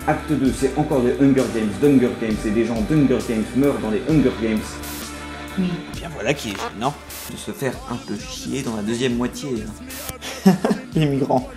Acte 2, c'est encore des Hunger Games, d'Hunger Games, et des gens d'Hunger Games meurent dans les Hunger Games. Oui. Et bien voilà qui est gênant de se faire un peu chier dans la deuxième moitié. Hein. Les migrants.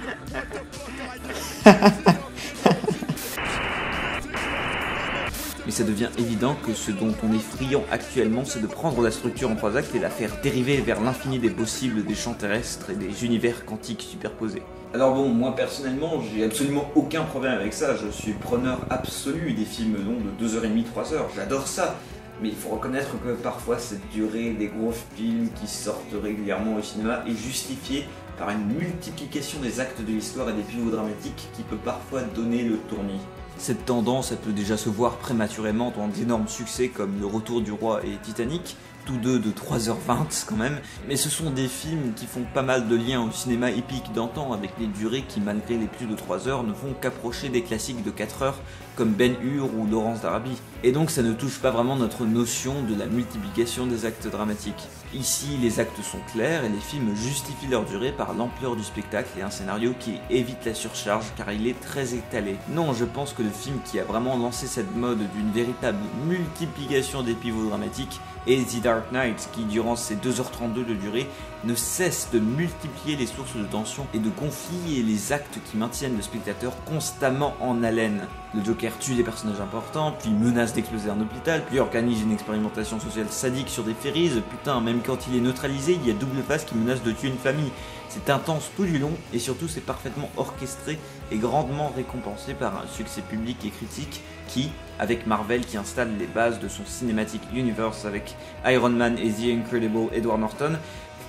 Mais ça devient évident que ce dont on est friand actuellement, c'est de prendre la structure en 3 actes et la faire dériver vers l'infini des possibles des champs terrestres et des univers quantiques superposés. Alors bon, moi personnellement, j'ai absolument aucun problème avec ça, je suis preneur absolu des films longs de 2h30, 3h, j'adore ça. Mais il faut reconnaître que parfois cette durée des gros films qui sortent régulièrement au cinéma est justifiée par une multiplication des actes de l'histoire et des pivots dramatiques qui peut parfois donner le tournis. Cette tendance, elle peut déjà se voir prématurément dans d'énormes succès comme Le Retour du Roi et Titanic, tous deux de 3h20 quand même, mais ce sont des films qui font pas mal de liens au cinéma épique d'antan avec les durées qui, malgré les plus de 3 heures, ne font qu'approcher des classiques de 4 heures comme Ben-Hur ou Laurence d'Arabie. Et donc ça ne touche pas vraiment notre notion de la multiplication des actes dramatiques. Ici, les actes sont clairs et les films justifient leur durée par l'ampleur du spectacle et un scénario qui évite la surcharge car il est très étalé. Non, je pense que le film qui a vraiment lancé cette mode d'une véritable multiplication des pivots dramatiques est The Dark Knight qui, durant ses 2h32 de durée, ne cesse de multiplier les sources de tension et de conflits et les actes qui maintiennent le spectateur constamment en haleine. Le Joker tue des personnages importants, puis menace d'exploser un hôpital, puis organise une expérimentation sociale sadique sur des ferries, putain, même quand il est neutralisé, il y a double face qui menace de tuer une famille. C'est intense tout du long, et surtout c'est parfaitement orchestré et grandement récompensé par un succès public et critique qui, avec Marvel qui installe les bases de son Cinematic Universe avec Iron Man et The Incredible Edward Norton,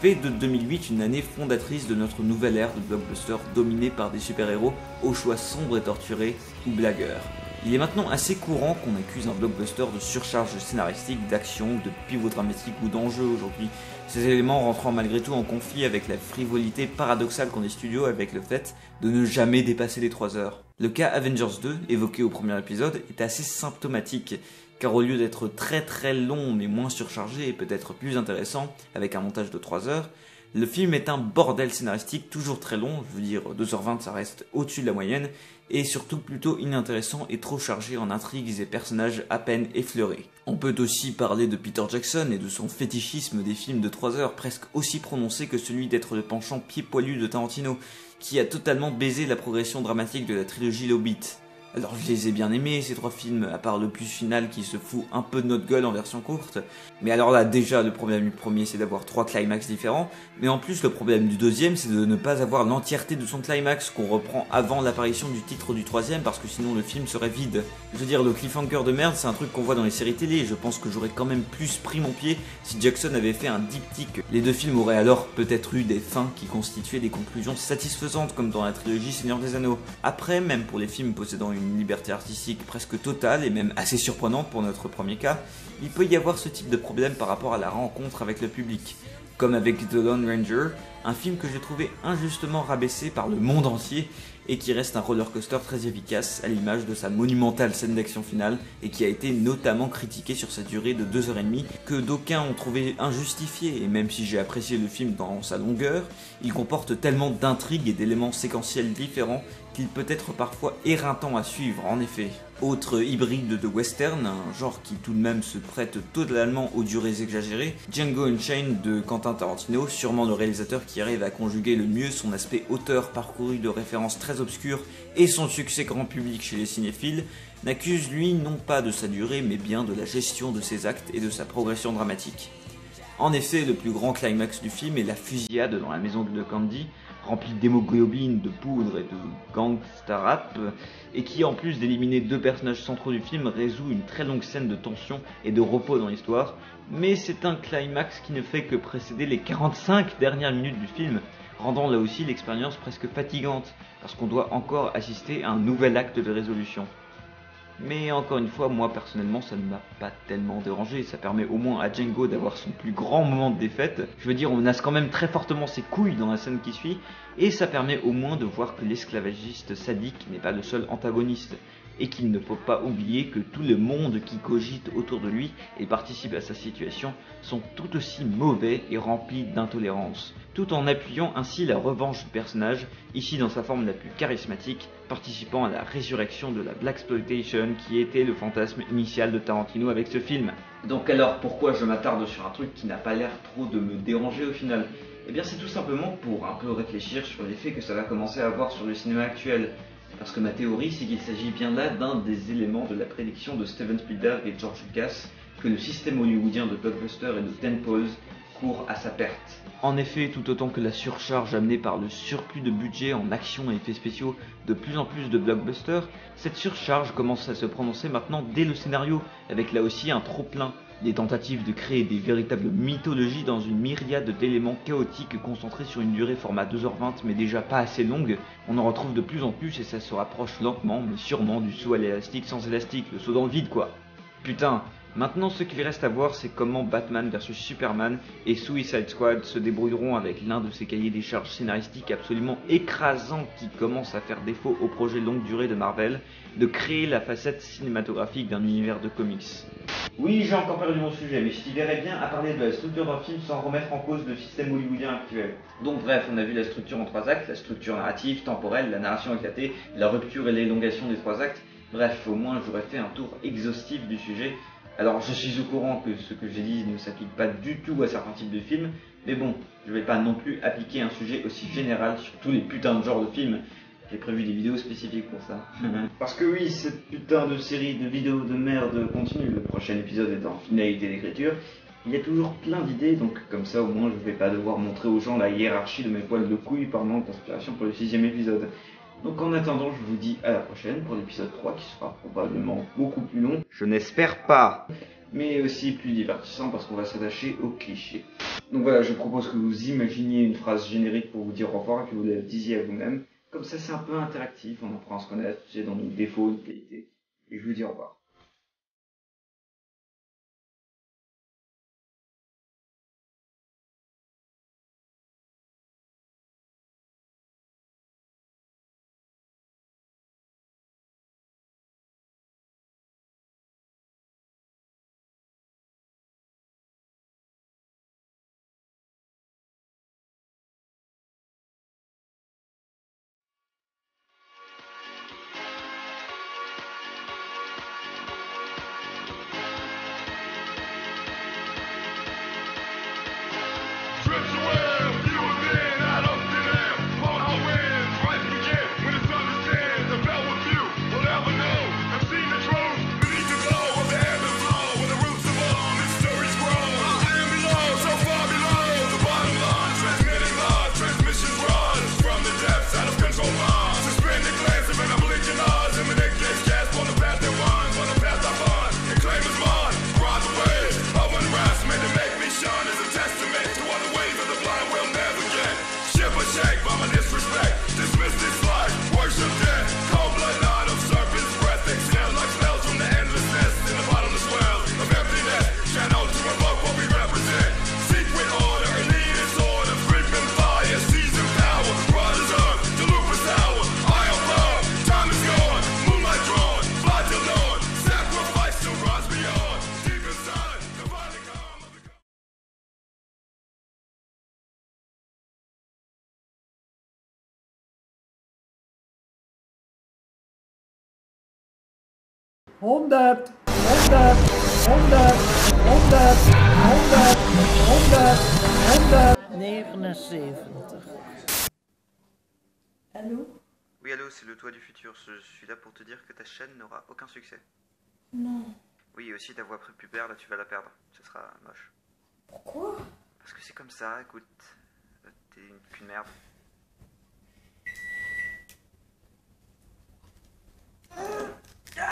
fait de 2008 une année fondatrice de notre nouvelle ère de blockbuster dominée par des super-héros aux choix sombres et torturés ou blagueurs. Il est maintenant assez courant qu'on accuse un blockbuster de surcharge scénaristique, d'action, de pivot dramatique ou d'enjeu aujourd'hui. Ces éléments rentrant malgré tout en conflit avec la frivolité paradoxale qu'ont les studios avec le fait de ne jamais dépasser les 3 heures. Le cas Avengers 2, évoqué au premier épisode, est assez symptomatique, car au lieu d'être très long mais moins surchargé et peut-être plus intéressant, avec un montage de 3 heures, le film est un bordel scénaristique toujours très long, je veux dire 2h20 ça reste au-dessus de la moyenne, et surtout plutôt inintéressant et trop chargé en intrigues et personnages à peine effleurés. On peut aussi parler de Peter Jackson et de son fétichisme des films de 3 heures presque aussi prononcé que celui d'être le penchant pied poilu de Tarantino, qui a totalement baisé la progression dramatique de la trilogie L'Hobbit. Alors je les ai bien aimés ces 3 films, à part le plus final qui se fout un peu de notre gueule en version courte. Mais alors là déjà le problème du premier c'est d'avoir 3 climax différents, mais en plus le problème du deuxième c'est de ne pas avoir l'entièreté de son climax qu'on reprend avant l'apparition du titre du troisième parce que sinon le film serait vide. Je veux dire le cliffhanger de merde c'est un truc qu'on voit dans les séries télé et je pense que j'aurais quand même plus pris mon pied si Jackson avait fait un diptyque. Les 2 films auraient alors peut-être eu des fins qui constituaient des conclusions satisfaisantes comme dans la trilogie Seigneur des Anneaux. Après, même pour les films possédant une liberté artistique presque totale et même assez surprenante pour notre premier cas, il peut y avoir ce type de problème par rapport à la rencontre avec le public. Comme avec The Lone Ranger, un film que j'ai trouvé injustement rabaissé par le monde entier et qui reste un roller coaster très efficace à l'image de sa monumentale scène d'action finale et qui a été notamment critiqué sur sa durée de 2h30 que d'aucuns ont trouvé injustifiée et même si j'ai apprécié le film dans sa longueur, il comporte tellement d'intrigues et d'éléments séquentiels différents qu'il peut être parfois éreintant à suivre en effet. Autre hybride de western, un genre qui tout de même se prête totalement aux durées exagérées, Django Unchained de Quentin Tarantino, sûrement le réalisateur qui arrive à conjuguer le mieux son aspect auteur parcouru de références très obscures et son succès grand public chez les cinéphiles, n'accuse lui non pas de sa durée mais bien de la gestion de ses actes et de sa progression dramatique. En effet, le plus grand climax du film est la fusillade dans la maison de Candy, remplie d'hémoglobine, de poudre et de gangsta rap, et qui en plus d'éliminer 2 personnages centraux du film résout une très longue scène de tension et de repos dans l'histoire, mais c'est un climax qui ne fait que précéder les 45 dernières minutes du film, rendant là aussi l'expérience presque fatigante, parce qu'on doit encore assister à un nouvel acte de résolution. Mais encore une fois, moi personnellement, ça ne m'a pas tellement dérangé. Ça permet au moins à Django d'avoir son plus grand moment de défaite. Je veux dire, on menace quand même très fortement ses couilles dans la scène qui suit. Et ça permet au moins de voir que l'esclavagiste sadique n'est pas le seul antagoniste. et qu'il ne faut pas oublier que tout le monde qui cogite autour de lui et participe à sa situation sont tout aussi mauvais et remplis d'intolérance, tout en appuyant ainsi la revanche du personnage, ici dans sa forme la plus charismatique, participant à la résurrection de la blaxploitation qui était le fantasme initial de Tarantino avec ce film. Donc alors pourquoi je m'attarde sur un truc qui n'a pas l'air trop de me déranger au final? Eh bien c'est tout simplement pour un peu réfléchir sur l'effet que ça va commencer à avoir sur le cinéma actuel. Parce que ma théorie c'est qu'il s'agit bien là d'un des éléments de la prédiction de Steven Spielberg et George Lucas que le système hollywoodien de blockbuster et de tentpoles court à sa perte. En effet, tout autant que la surcharge amenée par le surplus de budget en action et effets spéciaux de plus en plus de blockbusters, cette surcharge commence à se prononcer maintenant dès le scénario, avec là aussi un trop-plein. Des tentatives de créer des véritables mythologies dans une myriade d'éléments chaotiques concentrés sur une durée format 2h20 mais déjà pas assez longue, on en retrouve de plus en plus et ça se rapproche lentement mais sûrement du saut à l'élastique sans élastique, le saut dans le vide quoi. Putain, maintenant ce qu'il reste à voir c'est comment Batman vs Superman et Suicide Squad se débrouilleront avec l'un de ces cahiers des charges scénaristiques absolument écrasants qui commence à faire défaut au projet longue durée de Marvel, de créer la facette cinématographique d'un univers de comics. Oui, j'ai encore perdu mon sujet, mais je t'y verrais bien à parler de la structure d'un film sans remettre en cause le système hollywoodien actuel. Donc bref, on a vu la structure en 3 actes, la structure narrative, temporelle, la narration éclatée, la rupture et l'élongation des 3 actes. Bref, au moins j'aurais fait un tour exhaustif du sujet. Alors je suis au courant que ce que j'ai dit ne s'applique pas du tout à certains types de films, mais bon, je vais pas non plus appliquer un sujet aussi général sur tous les putains de genres de films. J'ai prévu des vidéos spécifiques pour ça. Parce que oui, cette putain de série de vidéos de merde continue, le prochain épisode est en finalité d'écriture. Il y a toujours plein d'idées, donc comme ça au moins je vais pas devoir montrer aux gens la hiérarchie de mes poils de couilles par manque d'inspiration pour le 6ème épisode. Donc en attendant, je vous dis à la prochaine pour l'épisode 3 qui sera probablement beaucoup plus long. Je n'espère pas, mais aussi plus divertissant parce qu'on va s'attacher aux clichés. Donc voilà, je propose que vous imaginiez une phrase générique pour vous dire au revoir et que vous la disiez à vous-même. Comme ça c'est un peu interactif, on apprend à se connaître, tu sais, dans nos défauts, nos qualités. Et je vous dis au revoir. Hold that, hold that, hold that, hold that, hold that, hold that, hold that. 79. Allô? Oui allô, c'est le Toi du futur, je suis là pour te dire que ta chaîne n'aura aucun succès. Non. Oui, et aussi ta voix prépubère, là tu vas la perdre, ce sera moche. Pourquoi? Parce que c'est comme ça, écoute, t'es qu'une merde.